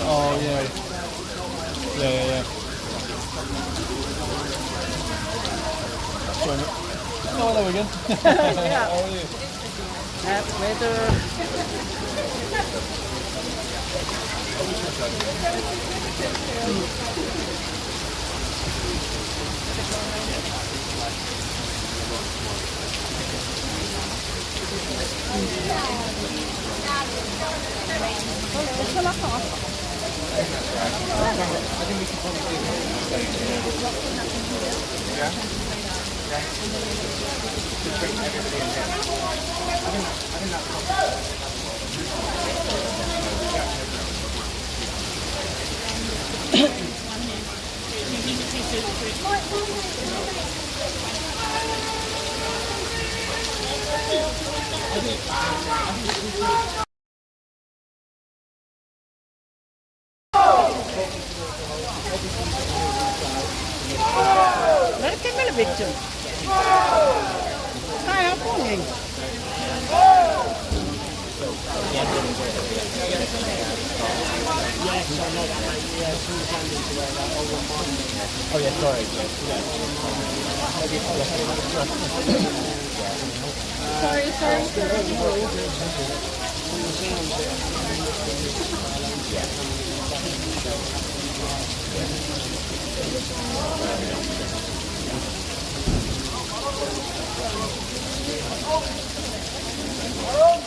Oh yeah. Yeah. Sorry. Oh, there we go. Yeah. How are you? Perché me l'ha detto? Ah, poi. Oh yeah, sorry.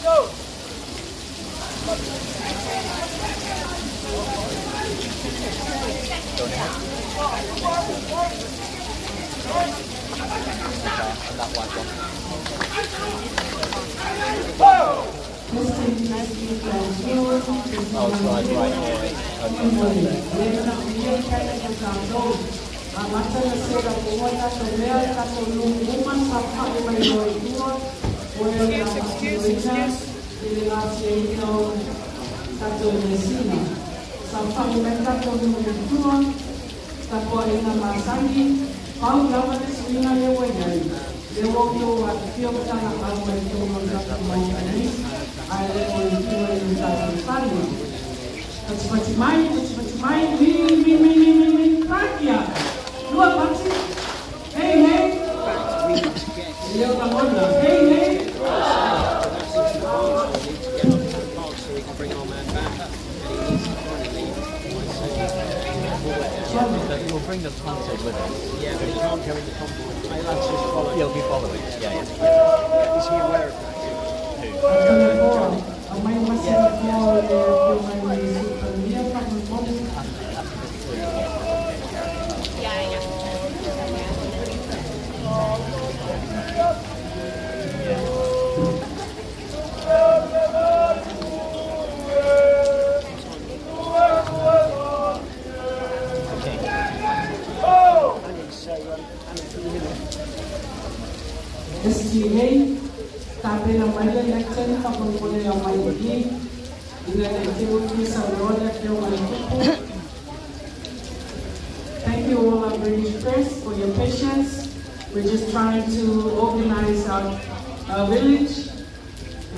Go! And that white one. Oh, it's right here. We'll bring the planted with us. Yeah, but he can't go in the convoy. That's just following. He'll be following. Yeah. Is he aware of that? SGA, tabi ng may election pagkukunin ang may hindi, inelectivity sa project yung may tupo. Thank you all our British press for your patience. We're just trying to organize our village.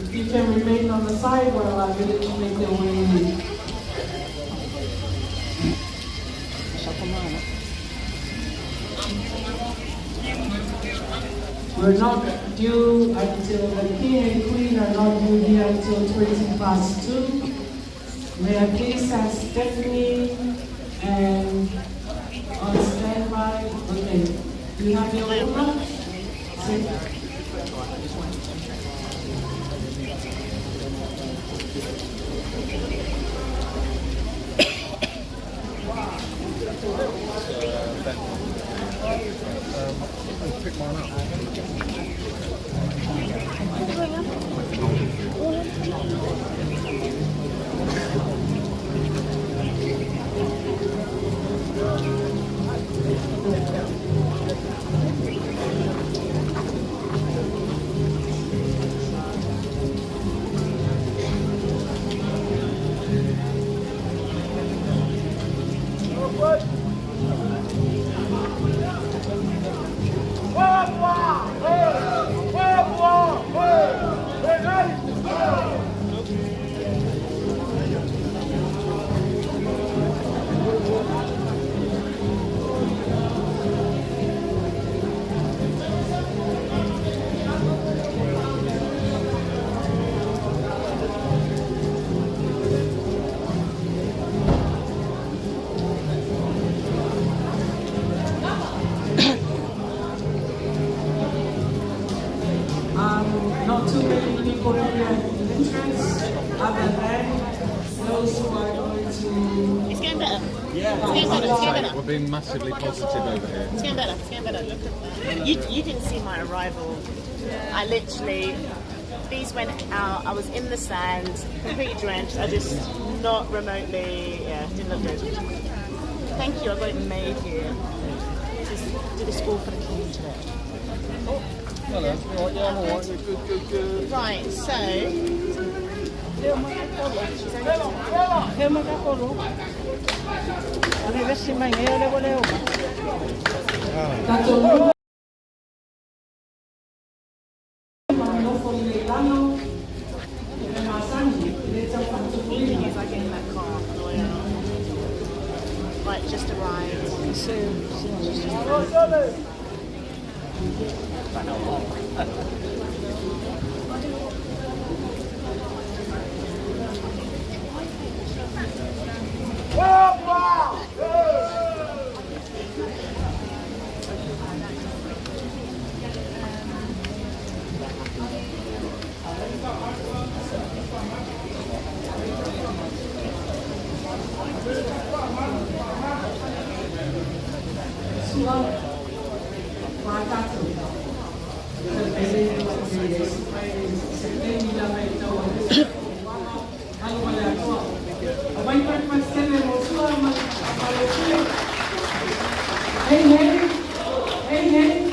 If you can remain on the side while our village make their way in. We're not due until the king and queen are not due here until 2:20. May I please ask Stephanie and on standby. Okay, you have your number? Pick one up. Not too many people here at the entrance, other than those who are going to... It's getting better. Yeah. It's getting better. It's getting better. We're being massively positive over here. It's getting better. It's getting better. Look at that. You didn't see my arrival. I literally, these went out. I was in the sand, completely drenched. I just not remotely. Yeah, didn't look good. Thank you. I got it made here. Just did a school for the king today. Oh. Hello. All right, yeah, I'm all right. Good. Right. So. Evening is I get in that car on the way out. Right, just arrived. suave. Matato. Hey, hey, hey, hey.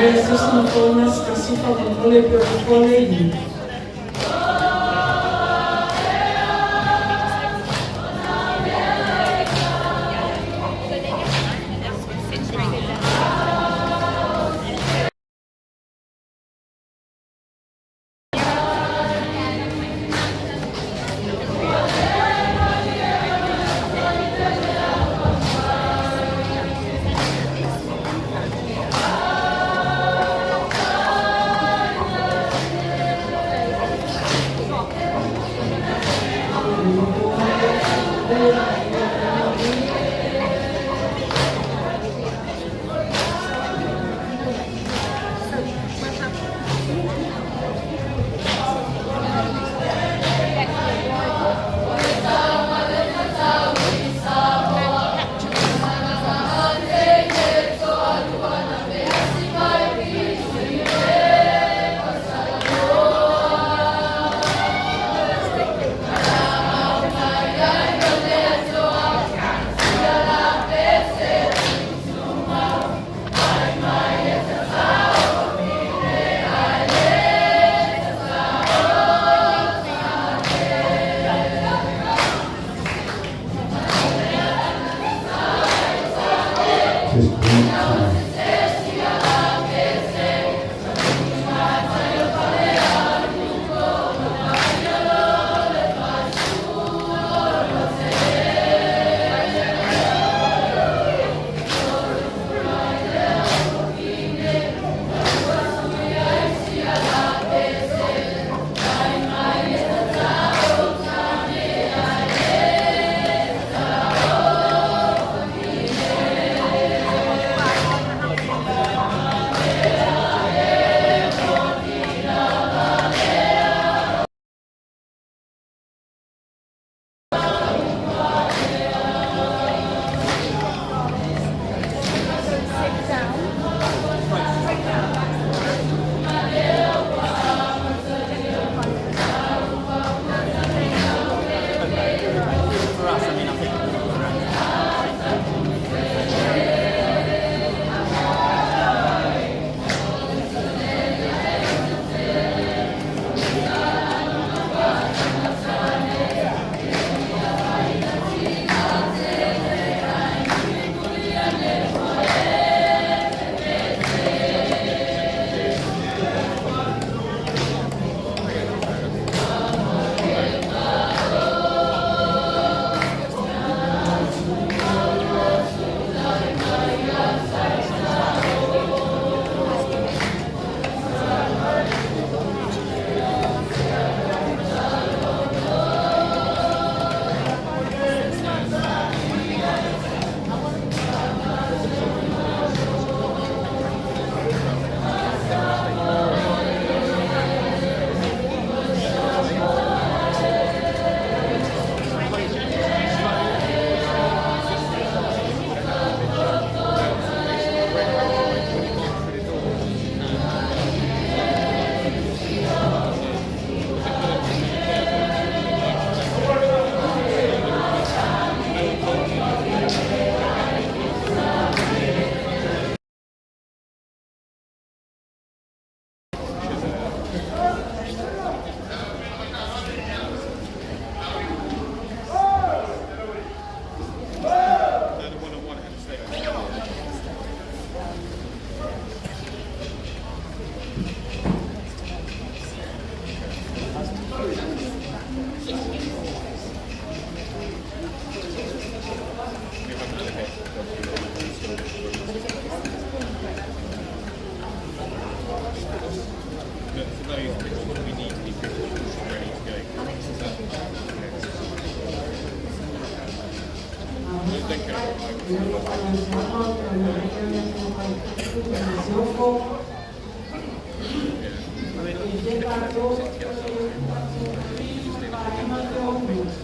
Jesus não foi uma situação favorável para o Lenin.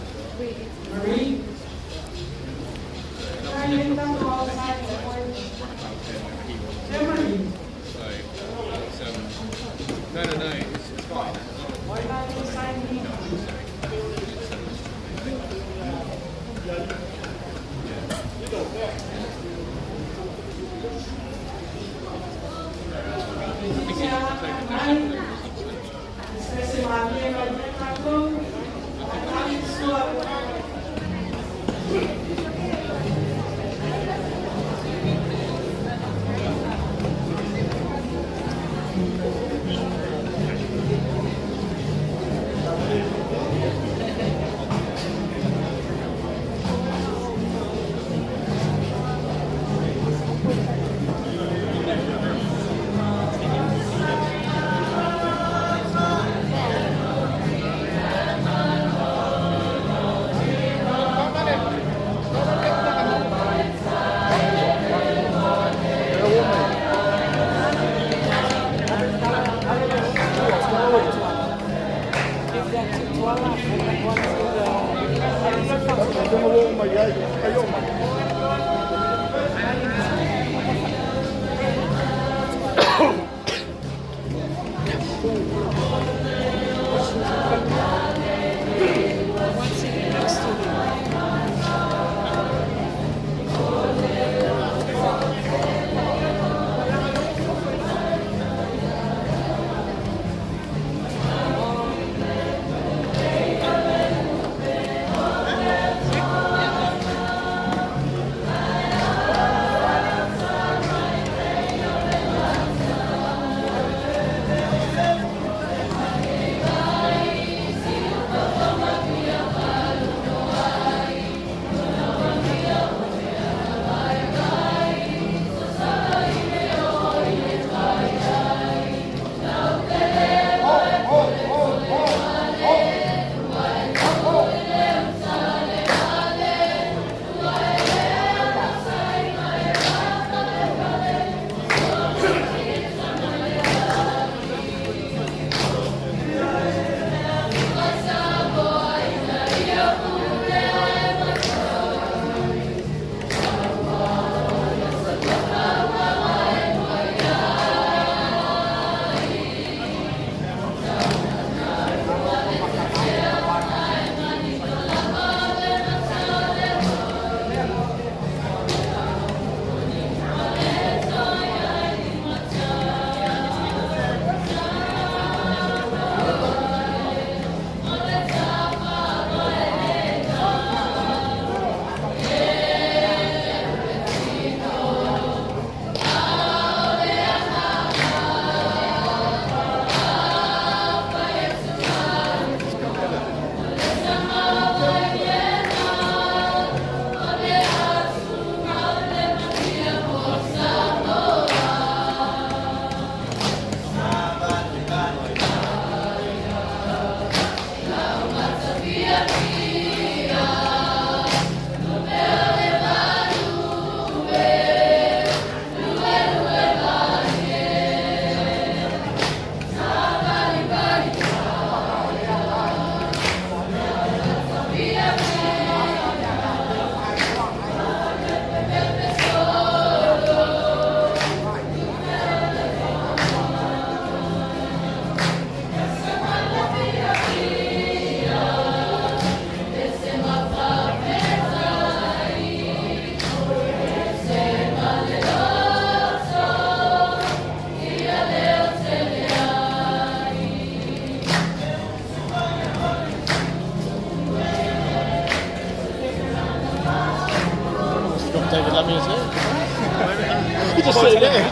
Marie? Marie? No, it's fine. Why not you sign me?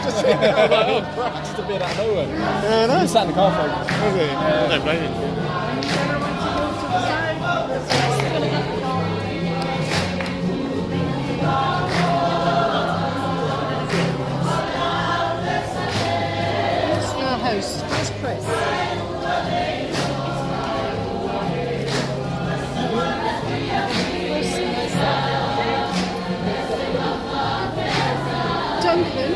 just sitting there, I was like, oh crap, just appeared out of nowhere. Yeah, He nice. sat in the car for ages. Was he? I don't blame him. Our host, where's Chris? Duncan.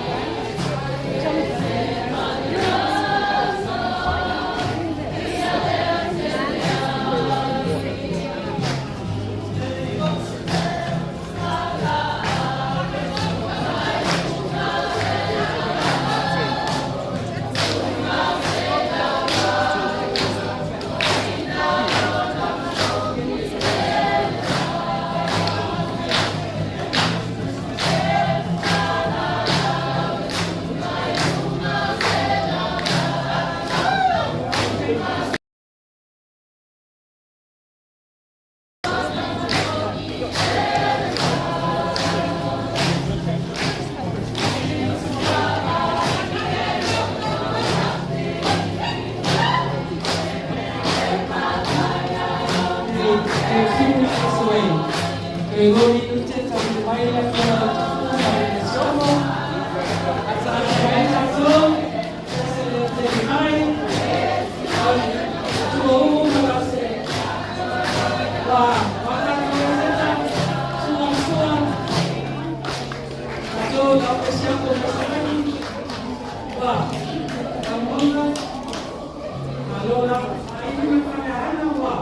Gregori Lutet auf die Beine von der Somo. Als Organisation, der Verein, und Tuomo Magase. Wa, Wakata, Suam Suam. So, auf das Jahr von Masani. Wa, Kamunga. Alola, Ainu Kamehana Wa.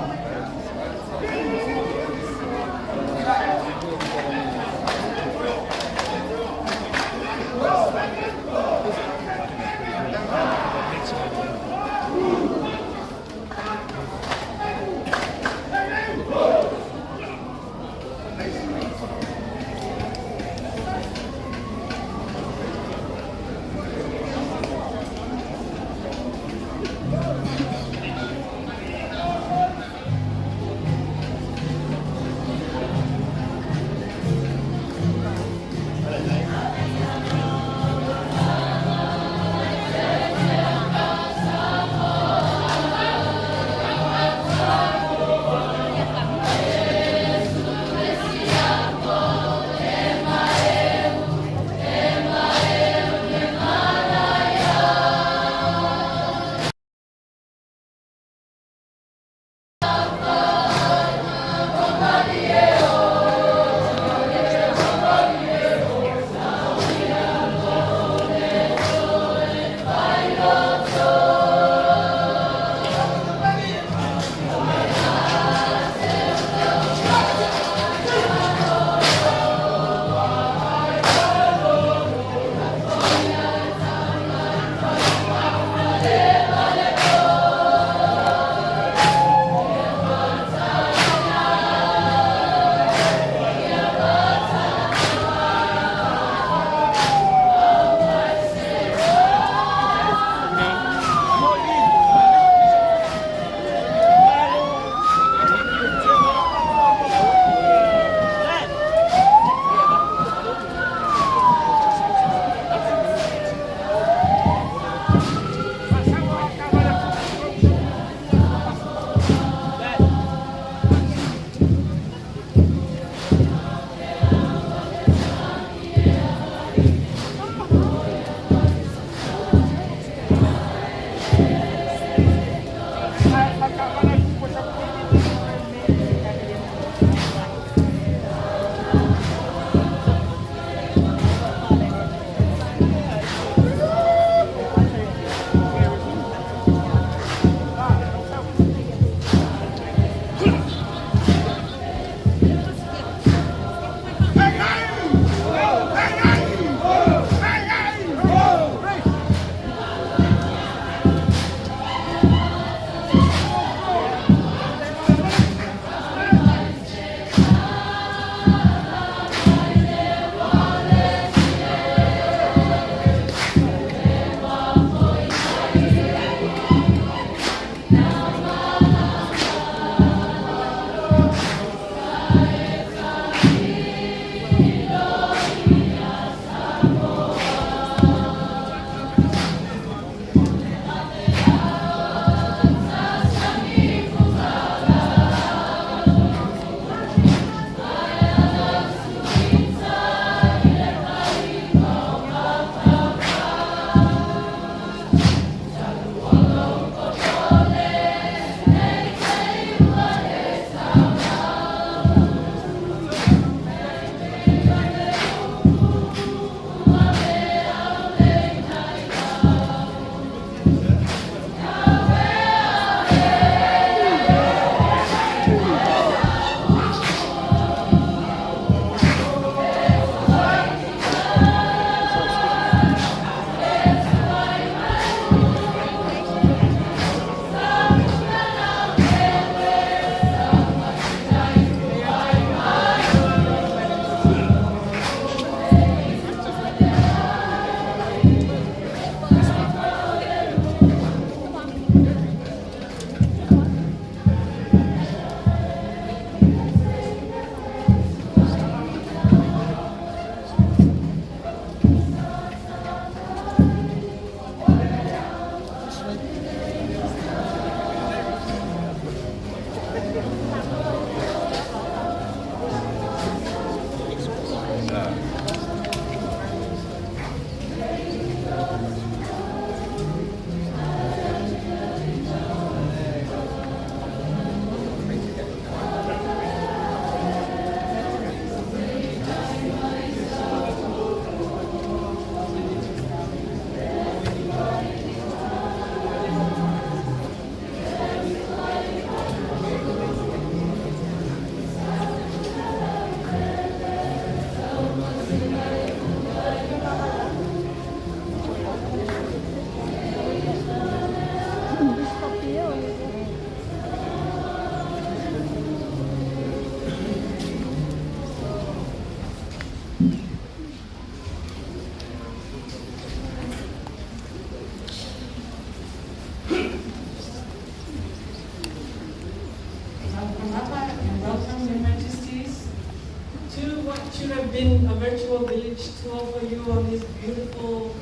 should have been a virtual village tour for you on this beautiful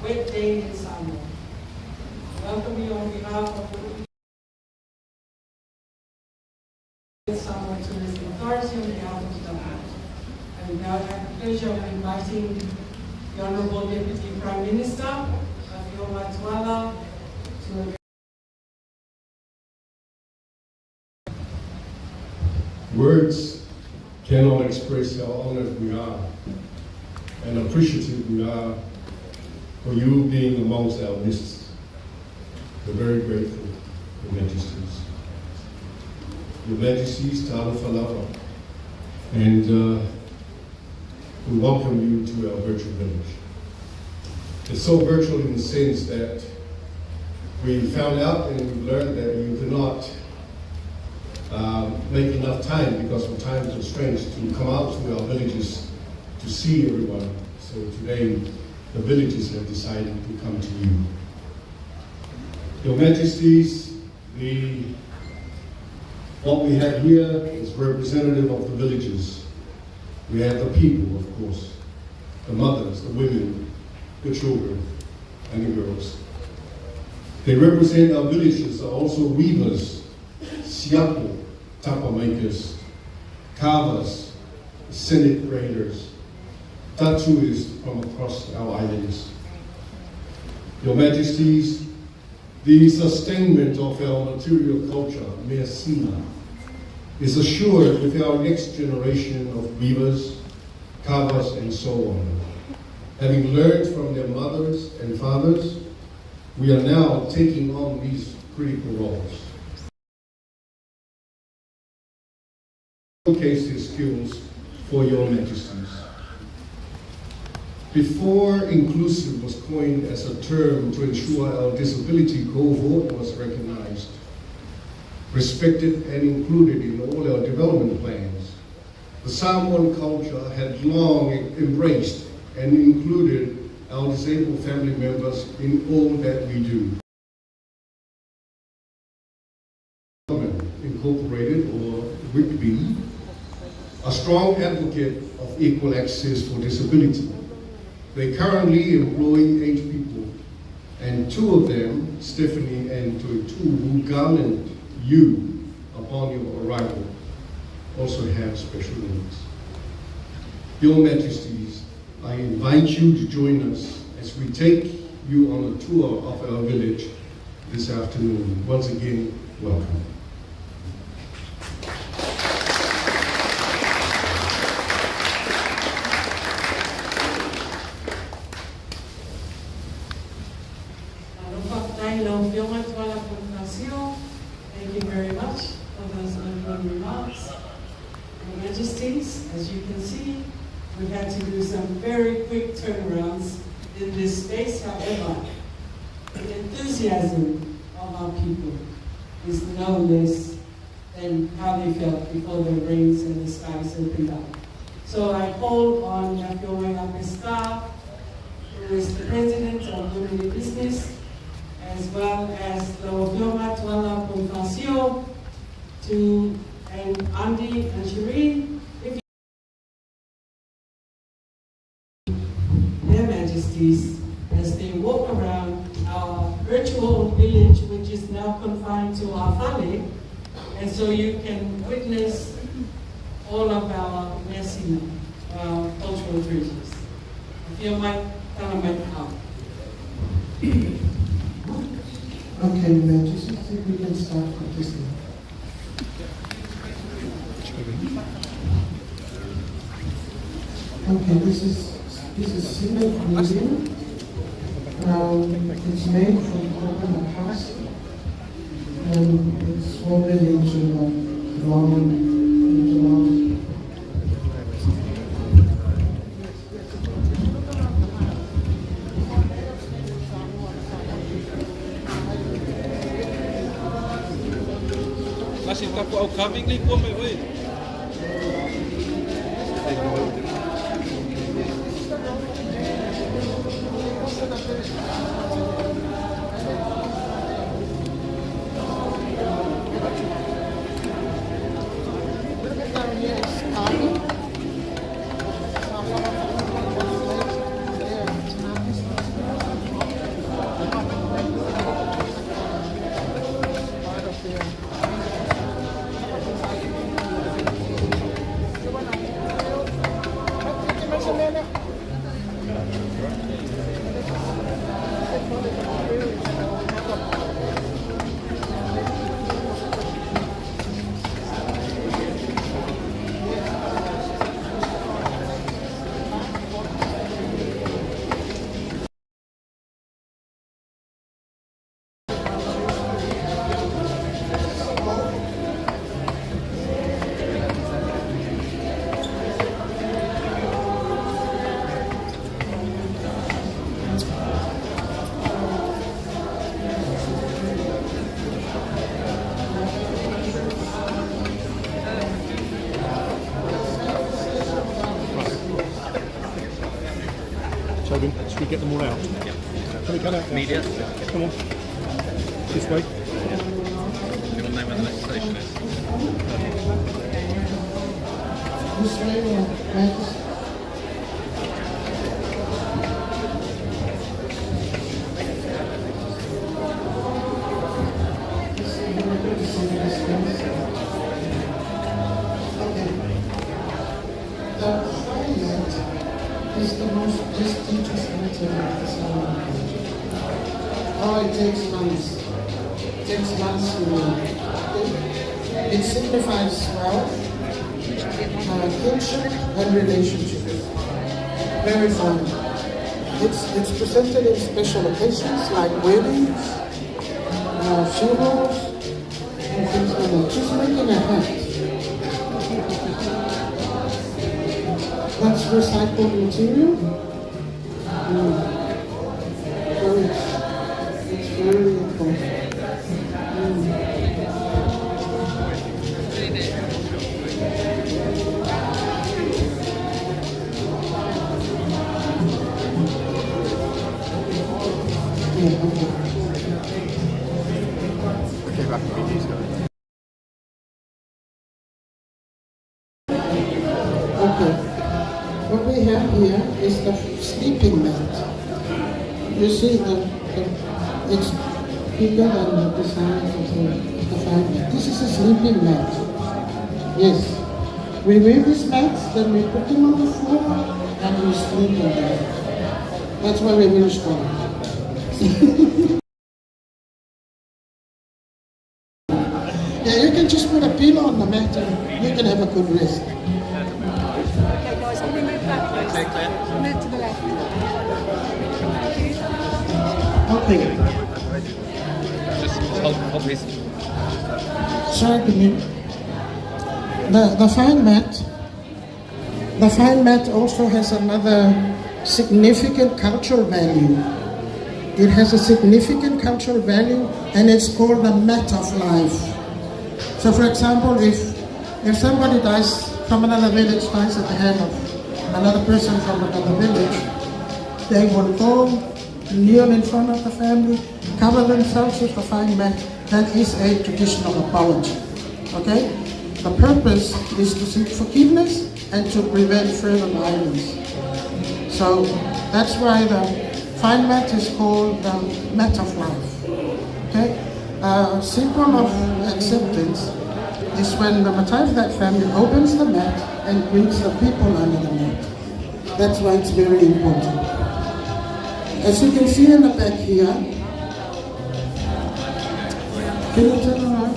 wet day in Samoa. Welcome you on behalf of the Samoa Tourism Authority on behalf of the government. I would now have the pleasure of inviting the Honorable Deputy Prime Minister, Afio Matuala, to Words cannot express how honored we are and appreciative we are for you being amongst our midst. We're very grateful, Your Majesties. Your Majesties, Talo Falapa, and we welcome you to our virtual village. It's so virtual in the sense that we found out and we learned that you could not make enough time because of time constraints to come out to our villages to see everyone. So today, the villages have decided to come to you. Your Majesties, what we have here is representative of the villages. We have the people, of course, the mothers, the women, the children, and the girls. They represent our villages, are also weavers, siapo, tapa makers, carvers, Senate raiders, tattooists from across our islands. Your Majesties, the sustainment of our material culture, mea sina, is assured with our next generation of weavers, carvers, and so on. Having learned from their mothers and fathers, we are now taking on these critical roles. Showcase their skills for Your Majesties. Before inclusive was coined as a term to ensure our disability cohort was recognized, respected and included in all our development plans, the Samoan culture had long embraced and included our disabled family members in all that we do. Incorporated, or WICB, a strong advocate of equal access for disability. They currently employ 8 people, and 2 of them, Stephanie and Toitu, who garlanded you upon your arrival, also have special needs. Your Majesties, I invite you to join us as we take you on a tour of our village this afternoon. Once again, welcome. Thank you very much for those opening remarks. Your Majesties, as you can see, we've had to do some very quick turnarounds in this space. However, the enthusiasm of our people is no less than how they felt before the rains and the skies opened up. So I call on Yafiore Lapesta, who is the president of Women in Business, as well as Laofioma Tuala Ponfacio, and Andy and Shireen, Their Majesties, as they walk around our virtual village, which is now confined to our Fale, and so you can witness all of our messy, our cultural treasures. If you might, tell them out. Okay, Majesty, I think we can start with this one. Okay, this is cement weaving. It's made from coconut husk, and it's woven into long. Kasi tapo au coming ni ko may oi. them all out. Can we come out? Media. Come on. This way. Your name of the next station is. This way, Matt. Is the most prestigious item of the ceremony. Oh, it takes months. It takes months to make. It signifies wealth, kinship, and relationship. Very fun. It's presented in special occasions like weddings, funerals, and things like that. Just making a hat. That's recycled material. It's very important. Okay, back to these guys. Okay. What we have here is the sleeping mat. You see it's bigger than the size of the fine mat. This is a sleeping mat. Yes. We wear these mats, then we put them on the floor and we sleep on them. That's why we're very strong. Yeah, you can just put a pillow on the mat and you can have a good rest. Okay, guys, can we move back, please? Move to the left. Okay. Just hold his. Sorry, can you? The fine mat also has another significant cultural value. It has a significant cultural value, and it's called the mat of life. So, for example, if somebody dies from another village, dies at the hand of another person from another village, they will go kneel in front of the family, cover themselves with the fine mat. That is a traditional apology. Okay? The purpose is to seek forgiveness and to prevent further violence. So that's why the fine mat is called the mat of life. Okay? A symbol of acceptance is when the Matai of that family opens the mat and greets the people under the mat. That's why it's very important. As you can see in the back here, can you turn around?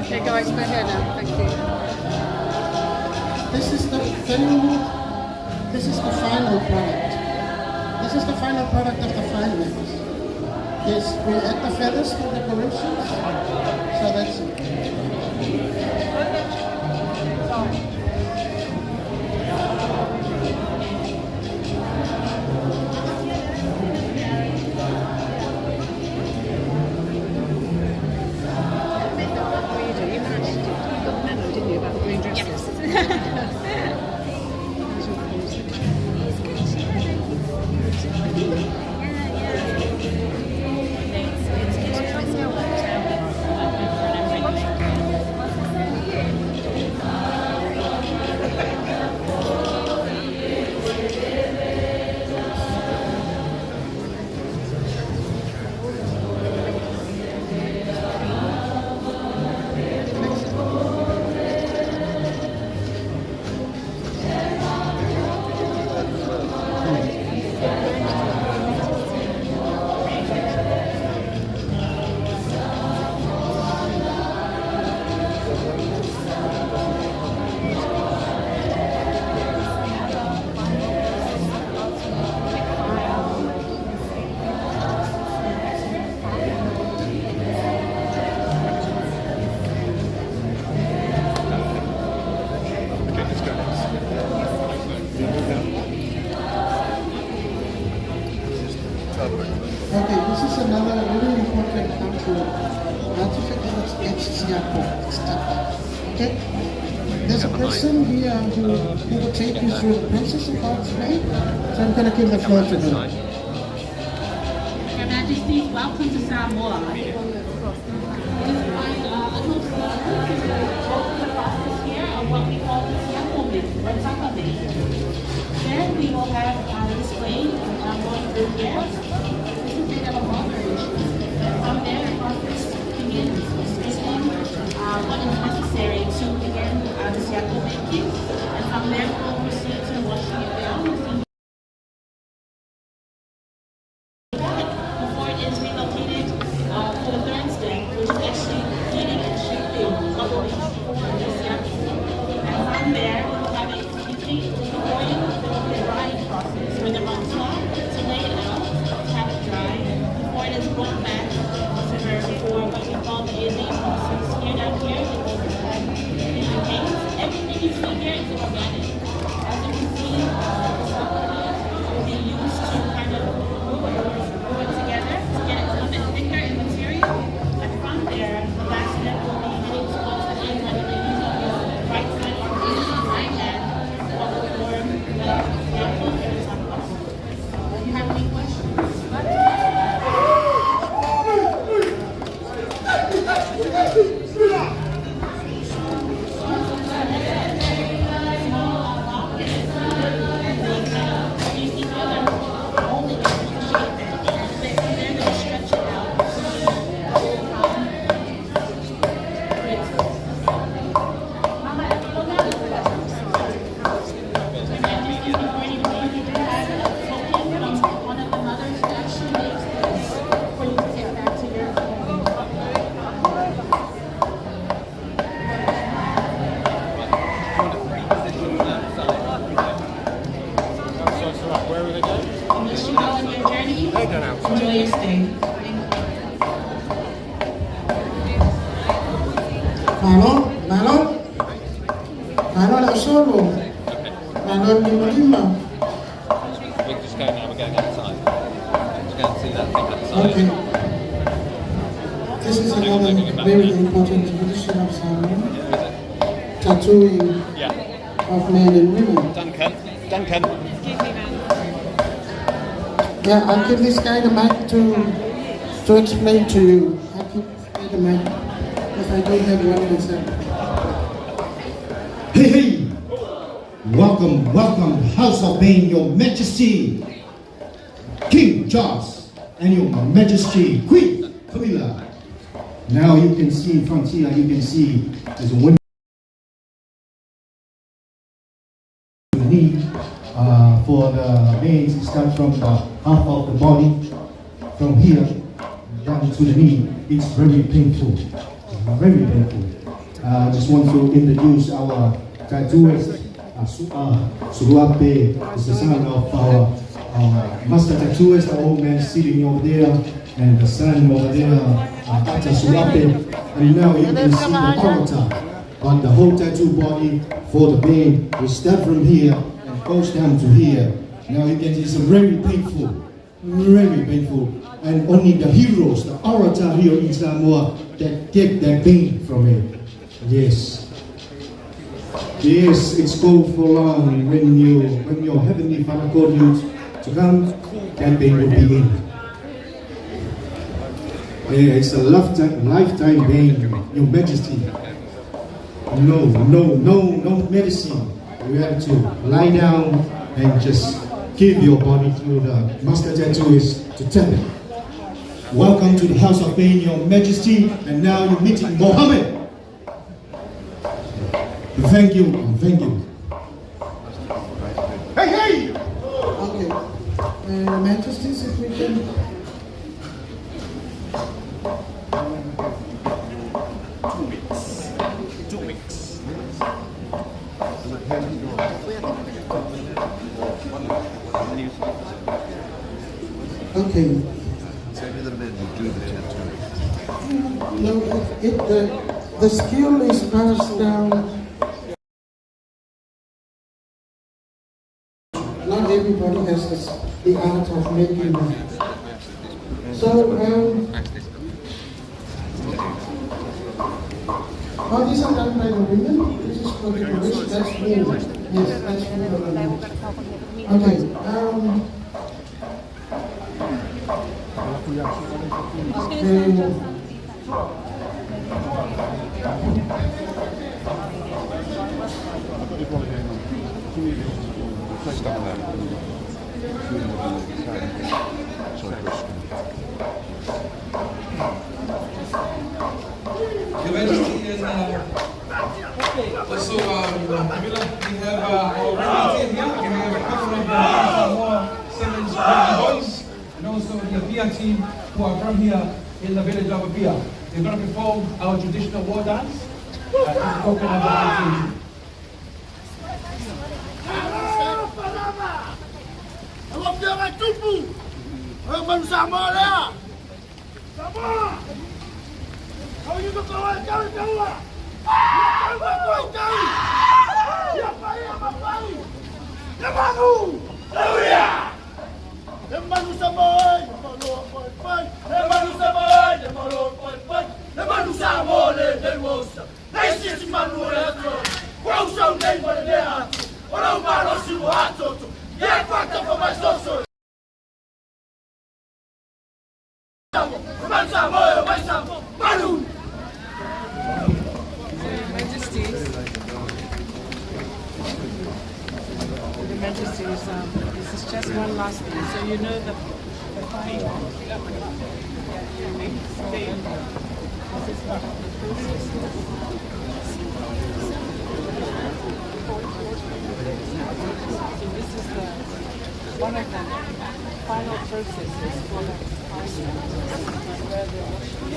Okay, guys, we're here now. Thank you. This is the final product. This is the final product of the fine mat. Yes, we add the feathers for decorations. So that's it. You managed to you got the memo, didn't you, about the green dresses? Okay, this is another very important cultural artifact that it's Singapore. Okay? There's a person here who will take you through the process of how it's made. So I'm going to give the floor to him. Majesties, welcome to Samoa. Here are what we call the Siakobe or Takabe. Then we will have display going through here. This is the development. From there, the conference begins discussing what is necessary to begin the Siakobe gift. And from there, we will proceed to washing it down. Before it is relocated for the third step, which is actually cleaning and shaping bubbly for the Siakobe. And from there, we will have a complete drying process with the run top to lay it out, have it dry, before it is brought back to her for what we call the aging process. Here down here, it will have the cakes. Everything you see here is organic. As you can see, will be used to kind of glue it together to get it a little bit thicker in material. And from there, the last step will be getting to go to the end and then using your right side or right hand for the form that you have any questions? One of the mothers actually makes this for you to take back to your home. Where are they going? Wish you well on your journey. They don't know. Enjoy your stay. Malon al solo. Malon lima. We're just going now, we're going outside. Just go and see that thing outside. Okay. This is another very important tradition of Samoa. Tattooing Yeah. of men and women. Duncan. Yeah, I'll give this guy the mic to explain to you. I'll give the mic because I don't have one myself. Hey, hey! Welcome, House of Pain, Your Majesty, King Charles, and Your Majesty, Queen Camilla. Now you can see in front here, you can see there's a window. Knee for the veins, start from the half of the body, from here down to the knee. It's very painful, very painful. I just want to introduce our tattooist, Suruape is the son of our master tattooist, the old man sitting over there, and the son over there, Ata Suruape. And now you can see the avatar on the whole tattoo body for the vein. We start from here and goes down to here. Now you can see it's very painful, and only the heroes, the avatar here in Samoa, that get that pain from it. Yes, it's go for long. When your heavenly Father called you to come, that pain will be in. Yeah, it's a lifetime pain, Your Majesty. No medicine. You have to lie down and just give your body to the master tattooist to tap it. Welcome to the House of Pain, Your Majesty, and now you're meeting Mohammed. Thank you. Hey! Okay. Majesties, if we can. Okay. No, the skill is passed down. Not everybody has the art of making that. So, these are done by the women. This is for the boys. That's women. Yes, that's women. Okay. Your Majesty, and also, we have our representative here. We have a couple of more Simmons boys, and also the Apia team who are from here in the village of Apia. They're going to perform our traditional war dance as a token of appreciation. Majesties, this is just one last thing. So you know the final. So this is the one of the final processes for the where they're washing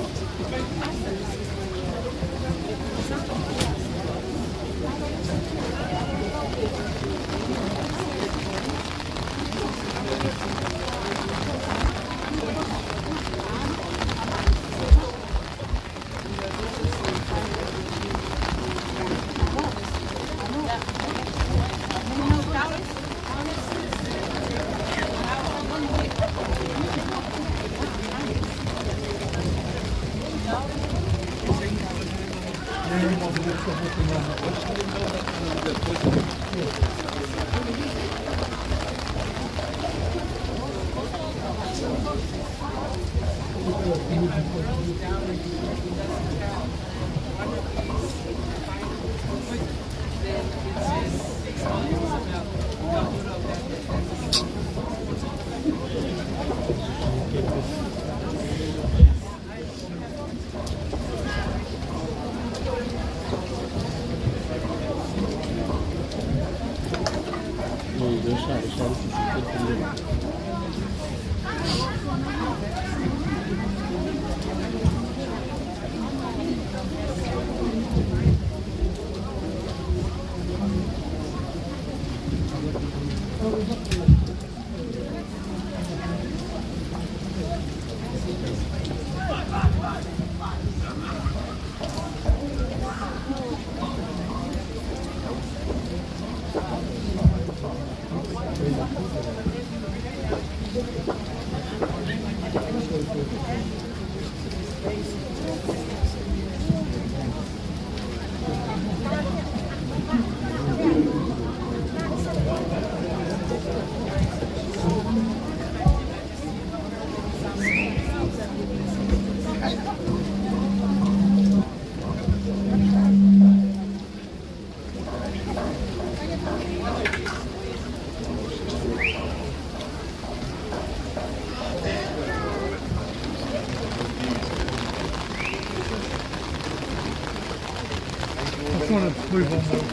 want to move on though.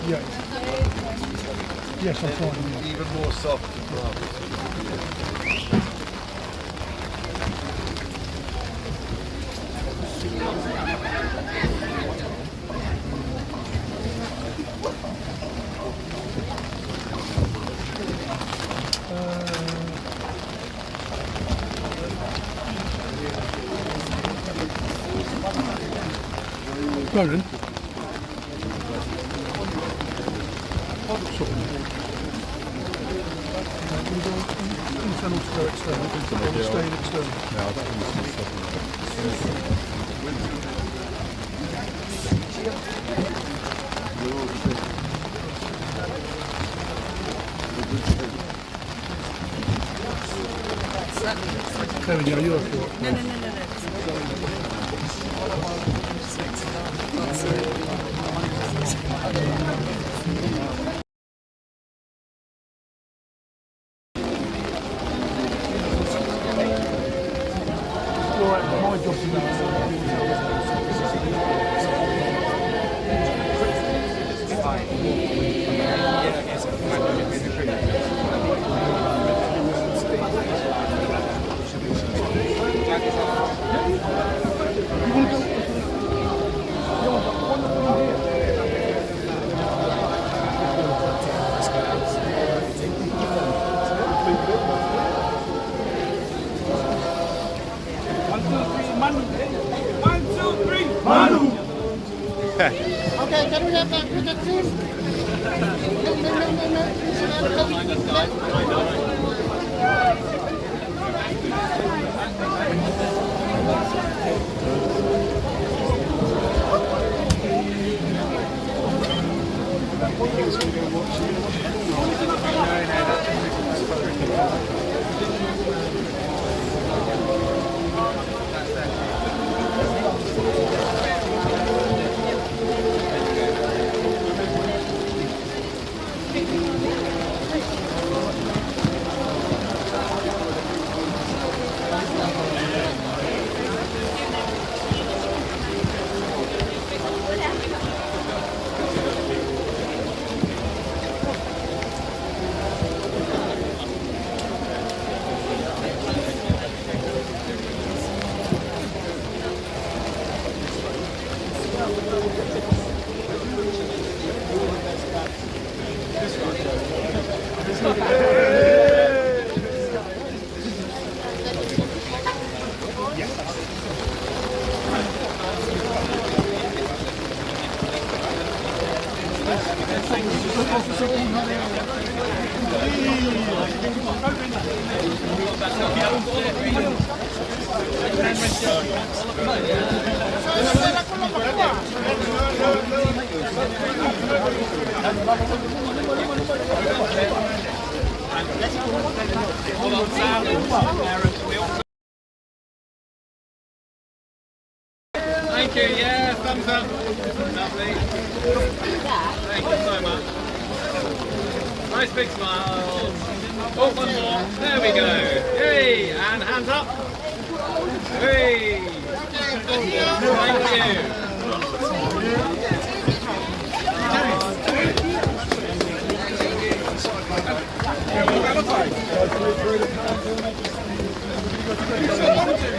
Yeah. Yes, I'm fine. Even more soft and Roland. Internal to go external. Staying external. No, I don't Kevin, you're for it. No. Alright, my job's to Okay, can we have that cricket team? Thank you, yeah, thumbs up. Lovely. Thank you so much. Nice big smile. Oh, one more. There we go. Yay! And hands up. Hey! Thank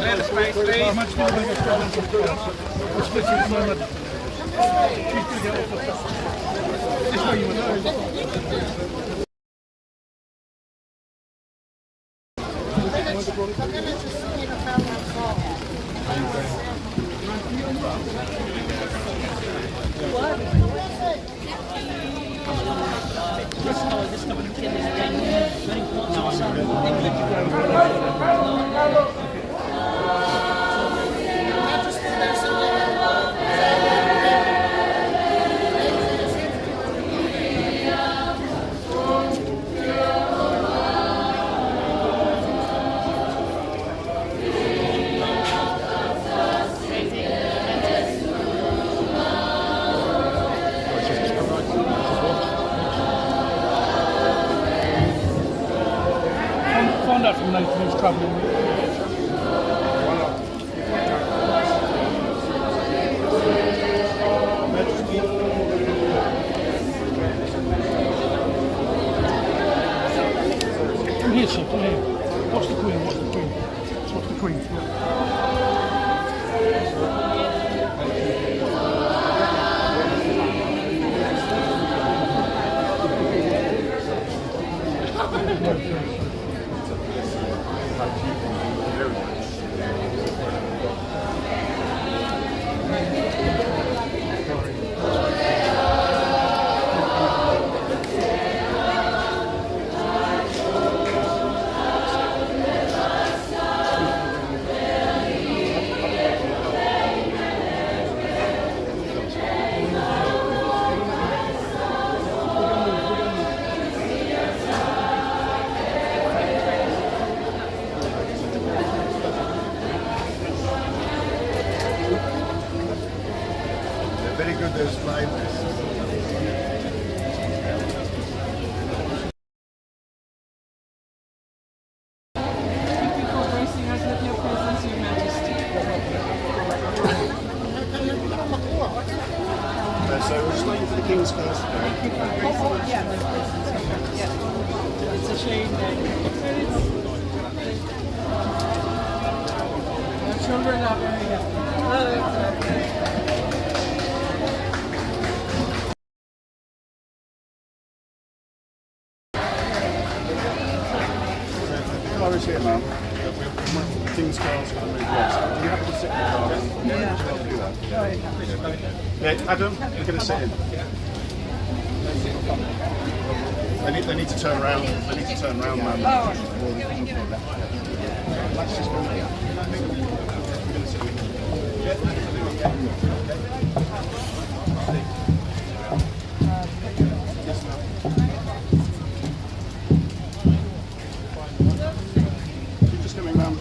Clear the space, Find out from Nathan who's travelling. Come here, son, come here. What's the Queen? What's the Queen? What's the Queen? Yeah. those flavors. Thank you for gracing us with your presence, Your Majesty. So we're just waiting for the King's first. Thank you for gracing us with your presence. Yeah. It's a shame that our children are very happy. The car is here, ma'am. The King's car's going to move west. Do you have to sit in the car? Yeah, Adam, you're going to sit in. They need to turn around. They need to turn around, ma'am. Let's just go. You're going to sit in. Keep just coming round.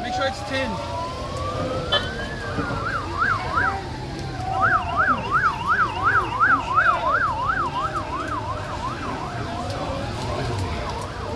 Make sure it's 10.